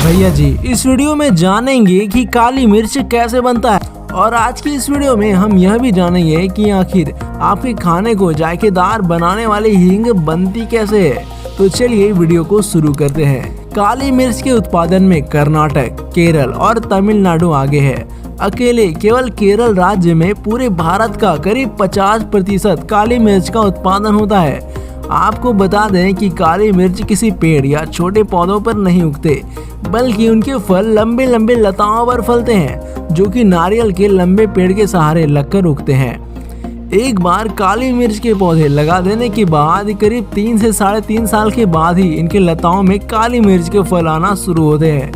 भैया जी, इस वीडियो में जानेंगे कि काली मिर्च कैसे बनता है और आज की इस वीडियो में हम यह भी जानेंगे कि आखिर आपके खाने को जायकेदार बनाने वाली हींग बनती कैसे है। तो चलिए वीडियो को शुरू करते हैं। काली मिर्च के उत्पादन में कर्नाटक, केरल और तमिलनाडु आगे है। अकेले केवल केरल राज्य में पूरे भारत का करीब 50% काली मिर्च का उत्पादन होता है। आपको बता दें कि काली मिर्च किसी पेड़ या छोटे पौधों पर नहीं उगते, बल्कि उनके फल लंबे लंबे लताओं पर फलते हैं, जो कि नारियल के लंबे पेड़ के सहारे लगकर उगते हैं। एक बार काली मिर्च के पौधे लगा देने के बाद करीब 3 से 3.5 साल के बाद ही इनके लताओं में काली मिर्च के फल आना शुरू होते हैं।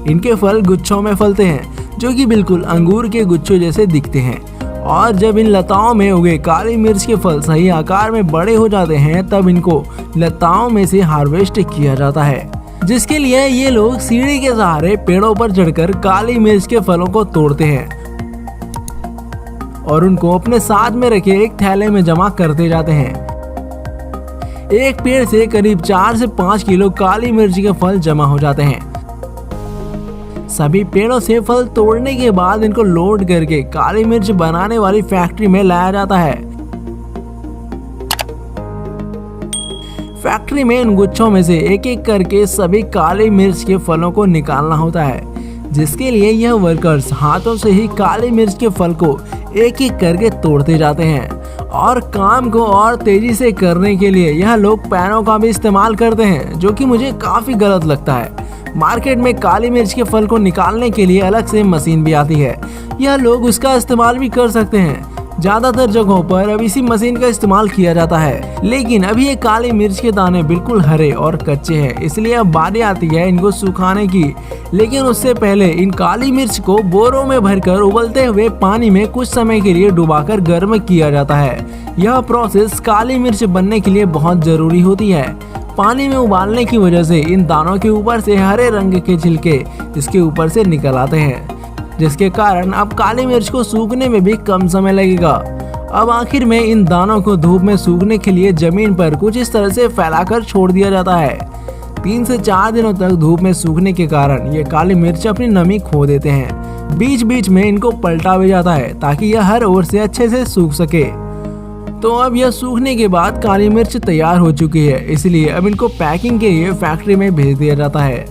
इनके फल गुच्छों में फलते हैं, जो कि बिल्कुल अंगूर के गुच्छों जैसे दिखते हैं। और जब इन लताओं में उगे काली मिर्च के फल सही आकार में बड़े हो जाते हैं, तब इनको लताओं में से हार्वेस्ट किया जाता है, जिसके लिए ये लोग सीढ़ी के सहारे पेड़ों पर चढ़कर काली मिर्च के फलों को तोड़ते हैं और उनको अपने साथ में रखे एक थैले में जमा करते जाते हैं। एक पेड़ से करीब 4 से 5 किलो काली मिर्च के फल जमा हो जाते हैं। सभी पेड़ों से फल तोड़ने के बाद इनको लोड करके काली मिर्च बनाने वाली फैक्ट्री में लाया जाता है। फैक्ट्री में इन गुच्छों में से एक एक करके सभी काली मिर्च के फलों को निकालना होता है, जिसके लिए यह वर्कर्स हाथों से ही काली मिर्च के फल को एक एक करके तोड़ते जाते हैं। और काम को और तेजी से करने के लिए यह लोग पैरों का भी इस्तेमाल करते हैं, जो कि मुझे काफी गलत लगता है। मार्केट में काली मिर्च के फल को निकालने के लिए अलग से मशीन भी आती है, यह लोग उसका इस्तेमाल भी कर सकते हैं। ज्यादातर जगहों पर अब इसी मशीन का इस्तेमाल किया जाता है, लेकिन अभी ये काली मिर्च के दाने बिल्कुल हरे और कच्चे हैं, इसलिए अब बारी आती है इनको सुखाने की। लेकिन उससे पहले इन काली मिर्च को बोरों में भरकर उबलते हुए पानी में कुछ समय के लिए डुबाकर गर्म किया जाता है। यह प्रोसेस काली मिर्च बनने के लिए बहुत जरूरी होती है। पानी में उबालने की वजह से इन दानों के ऊपर से हरे रंग के छिलके इसके ऊपर से निकल आते हैं, जिसके कारण अब काली मिर्च को सूखने में भी कम समय लगेगा। अब आखिर में इन दानों को धूप में सूखने के लिए जमीन पर कुछ इस तरह से फैलाकर छोड़ दिया जाता है। 3 से 4 दिनों तक धूप में सूखने के कारण ये काली मिर्च अपनी नमी खो देते हैं। बीच बीच में इनको पलटा भी जाता है ताकि यह हर ओर से अच्छे से सूख सके। तो अब यह सूखने के बाद काली मिर्च तैयार हो चुकी है, इसलिए अब इनको पैकिंग के लिए फैक्ट्री में भेज दिया जाता है।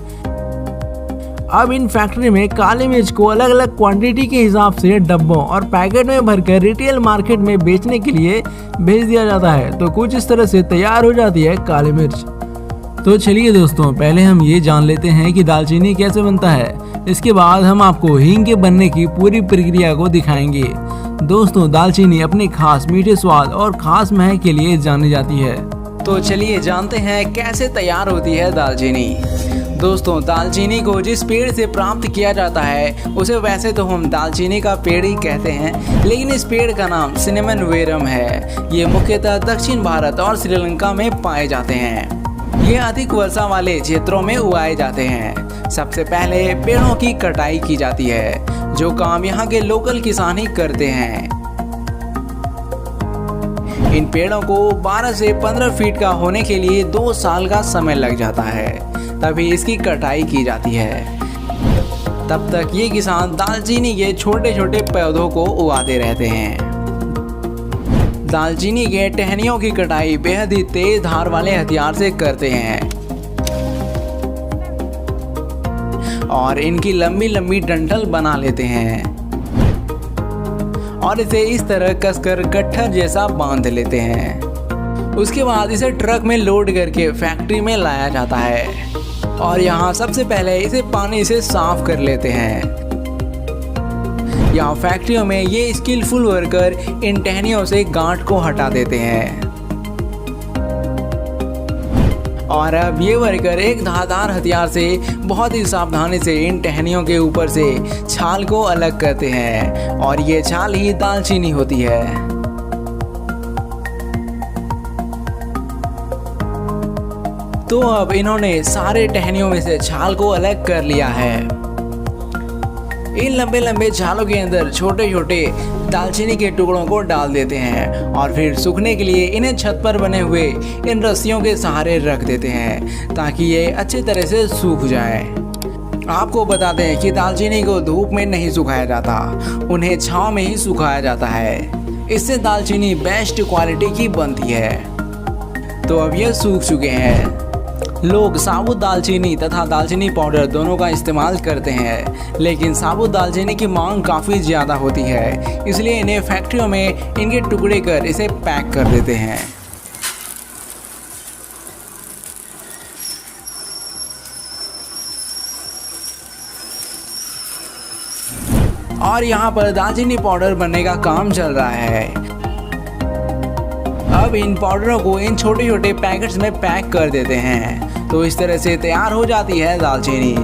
अब इन फैक्ट्री में काली मिर्च को अलग अलग क्वांटिटी के हिसाब से डब्बों और पैकेट में भरकर रिटेल मार्केट में बेचने के लिए भेज दिया जाता है। तो कुछ इस तरह से तैयार हो जाती है काली मिर्च। तो चलिए दोस्तों, पहले हम ये जान लेते हैं कि दालचीनी कैसे बनता है। इसके बाद हम आपको हींग के बनने की पूरी प्रक्रिया को दिखाएंगे। दोस्तों, दालचीनी अपने खास मीठे स्वाद और खास महक के लिए जानी जाती है। तो चलिए जानते हैं कैसे तैयार होती है दालचीनी। दोस्तों, दालचीनी को जिस पेड़ से प्राप्त किया जाता है उसे वैसे तो हम दालचीनी का पेड़ ही कहते हैं, लेकिन इस पेड़ का नाम सिनेमन वेरम है। ये मुख्यतः दक्षिण भारत और श्रीलंका में पाए जाते हैं। ये अधिक वर्षा वाले क्षेत्रों में उगाए जाते हैं। सबसे पहले पेड़ों की कटाई की जाती है, जो काम यहाँ के लोकल किसान ही करते हैं। इन पेड़ों को 12 से 15 फीट का होने के लिए 2 साल का समय लग जाता है, तभी इसकी कटाई की जाती है। तब तक ये किसान दालचीनी के छोटे छोटे पौधों को उगाते रहते हैं। दालचीनी के टहनियों की कटाई बेहद ही तेज धार वाले हथियार से करते हैं और इनकी लंबी लंबी डंठल बना लेते हैं और इसे इस तरह कसकर गट्ठर जैसा बांध लेते हैं। उसके बाद इसे ट्रक में लोड करके फैक्ट्री में लाया जाता है और यहाँ सबसे पहले इसे पानी से साफ कर लेते हैं। यहाँ फैक्ट्रियों में ये स्किलफुल वर्कर इन टहनियों से गांठ को हटा देते हैं और अब ये वर्कर एक धारदार हथियार से बहुत ही सावधानी से इन टहनियों के ऊपर से छाल को अलग करते हैं और ये छाल ही दालचीनी होती है। तो अब इन्होंने सारे टहनियों में से छाल को अलग कर लिया है। इन लंबे लंबे छालों के अंदर छोटे छोटे दालचीनी के टुकड़ों को डाल देते हैं और फिर सूखने के लिए इन्हें छत पर बने हुए इन रस्सियों के सहारे रख देते हैं ताकि ये अच्छी तरह से सूख जाए। आपको बता दें कि दालचीनी को धूप में नहीं सुखाया जाता, उन्हें छांव में ही सुखाया जाता है। इससे दालचीनी बेस्ट क्वालिटी की बनती है। तो अब ये सूख चुके हैं। लोग साबुत दालचीनी तथा दालचीनी पाउडर दोनों का इस्तेमाल करते हैं, लेकिन साबुत दालचीनी की मांग काफ़ी ज़्यादा होती है, इसलिए इन्हें फैक्ट्रियों में इनके टुकड़े कर इसे पैक कर देते हैं। और यहाँ पर दालचीनी पाउडर बनने का काम चल रहा है। अब इन पाउडरों को इन छोटे छोटे पैकेट्स में पैक कर देते हैं। तो इस तरह से तैयार हो जाती है दालचीनी।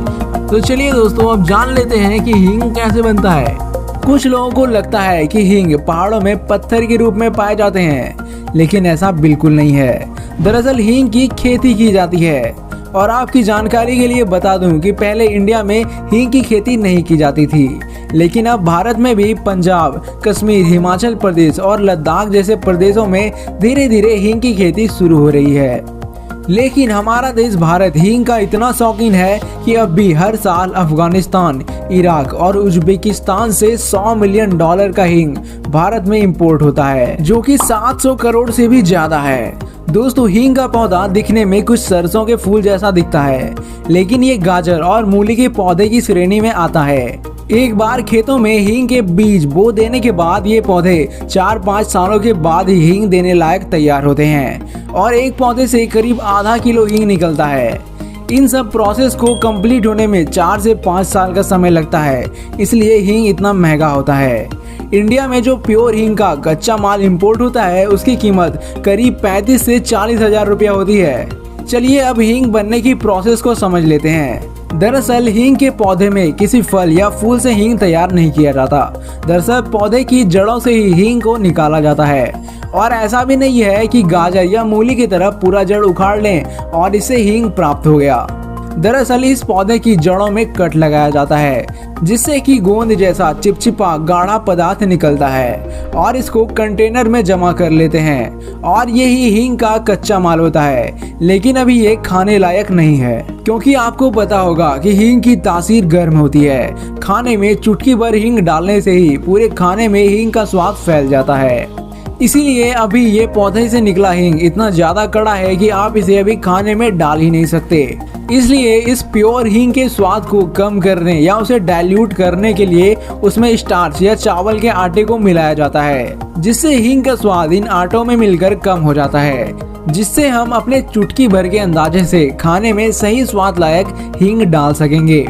तो चलिए दोस्तों, अब जान लेते हैं कि हींग कैसे बनता है। कुछ लोगों को लगता है कि हींग पहाड़ों में पत्थर के रूप में पाए जाते हैं, लेकिन ऐसा बिल्कुल नहीं है। दरअसल हींग की खेती की जाती है। और आपकी जानकारी के लिए बता दूं कि पहले इंडिया में हींग की खेती नहीं की जाती थी, लेकिन अब भारत में भी पंजाब, कश्मीर, हिमाचल प्रदेश और लद्दाख जैसे प्रदेशों में धीरे धीरे हींग की खेती शुरू हो रही है। लेकिन हमारा देश भारत हींग का इतना शौकीन है कि अब भी हर साल अफगानिस्तान, इराक और उज्बेकिस्तान से $100 मिलियन का हींग भारत में इंपोर्ट होता है, जो कि 700 करोड़ से भी ज्यादा है। दोस्तों, हींग का पौधा दिखने में कुछ सरसों के फूल जैसा दिखता है, लेकिन ये गाजर और मूली के पौधे की श्रेणी में आता है। एक बार खेतों में हींग के बीज बो देने के बाद ये पौधे 4-5 सालों के बाद ही हींग देने लायक तैयार होते हैं और एक पौधे से करीब आधा किलो हींग निकलता है। इन सब प्रोसेस को कंप्लीट होने में 4 से 5 साल का समय लगता है, इसलिए हींग इतना महंगा होता है। इंडिया में जो प्योर हींग का कच्चा माल इंपोर्ट होता है, उसकी कीमत करीब 35 से 40 हजार रुपया होती है। चलिए अब हींग बनने की प्रोसेस को समझ लेते हैं। दरअसल हींग के पौधे में किसी फल या फूल से हींग तैयार नहीं किया जाता। दरअसल पौधे की जड़ों से ही हींग को निकाला जाता है। और ऐसा भी नहीं है कि गाजर या मूली की तरह पूरा जड़ उखाड़ लें और इससे हींग प्राप्त हो गया। दरअसल इस पौधे की जड़ों में कट लगाया जाता है, जिससे कि गोंद जैसा चिपचिपा गाढ़ा पदार्थ निकलता है और इसको कंटेनर में जमा कर लेते हैं और यही हींग का कच्चा माल होता है। लेकिन अभी ये खाने लायक नहीं है, क्योंकि आपको पता होगा कि हींग की तासीर गर्म होती है। खाने में चुटकी भर हींग डालने से ही पूरे खाने में हींग का स्वाद फैल जाता है। इसीलिए अभी ये पौधे से निकला हींग इतना ज्यादा कड़ा है कि आप इसे अभी खाने में डाल ही नहीं सकते। इसलिए इस प्योर हींग के स्वाद को कम करने या उसे डाइल्यूट करने के लिए उसमें स्टार्च या चावल के आटे को मिलाया जाता है, जिससे हींग का स्वाद इन आटों में मिलकर कम हो जाता है, जिससे हम अपने चुटकी भर के अंदाजे से खाने में सही स्वाद लायक हींग डाल सकेंगे।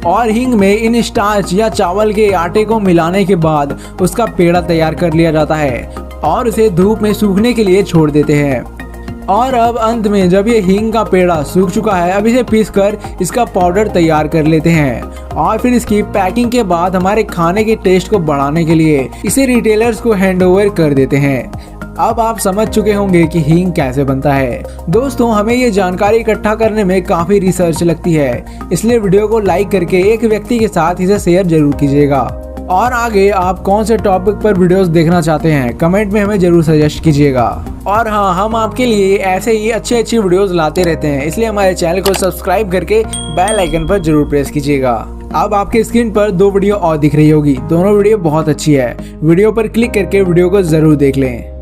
और हींग में इन स्टार्च या चावल के आटे को मिलाने के बाद उसका पेड़ा तैयार कर लिया जाता है और उसे धूप में सूखने के लिए छोड़ देते हैं। और अब अंत में जब ये हींग का पेड़ा सूख चुका है, अब इसे पीसकर इसका पाउडर तैयार कर लेते हैं और फिर इसकी पैकिंग के बाद हमारे खाने के टेस्ट को बढ़ाने के लिए इसे रिटेलर्स को हैंडओवर कर देते हैं। अब आप समझ चुके होंगे कि हींग कैसे बनता है। दोस्तों, हमें ये जानकारी इकट्ठा करने में काफी रिसर्च लगती है, इसलिए वीडियो को लाइक करके एक व्यक्ति के साथ इसे शेयर जरूर कीजिएगा। और आगे आप कौन से टॉपिक पर वीडियोस देखना चाहते हैं, कमेंट में हमें जरूर सजेस्ट कीजिएगा। और हाँ, हम आपके लिए ऐसे ही अच्छी वीडियोस लाते रहते हैं, इसलिए हमारे चैनल को सब्सक्राइब करके बेल आइकन पर जरूर प्रेस कीजिएगा। अब आपके स्क्रीन पर 2 वीडियो और दिख रही होगी, दोनों वीडियो बहुत अच्छी है। वीडियो पर क्लिक करके वीडियो को जरूर देख लें।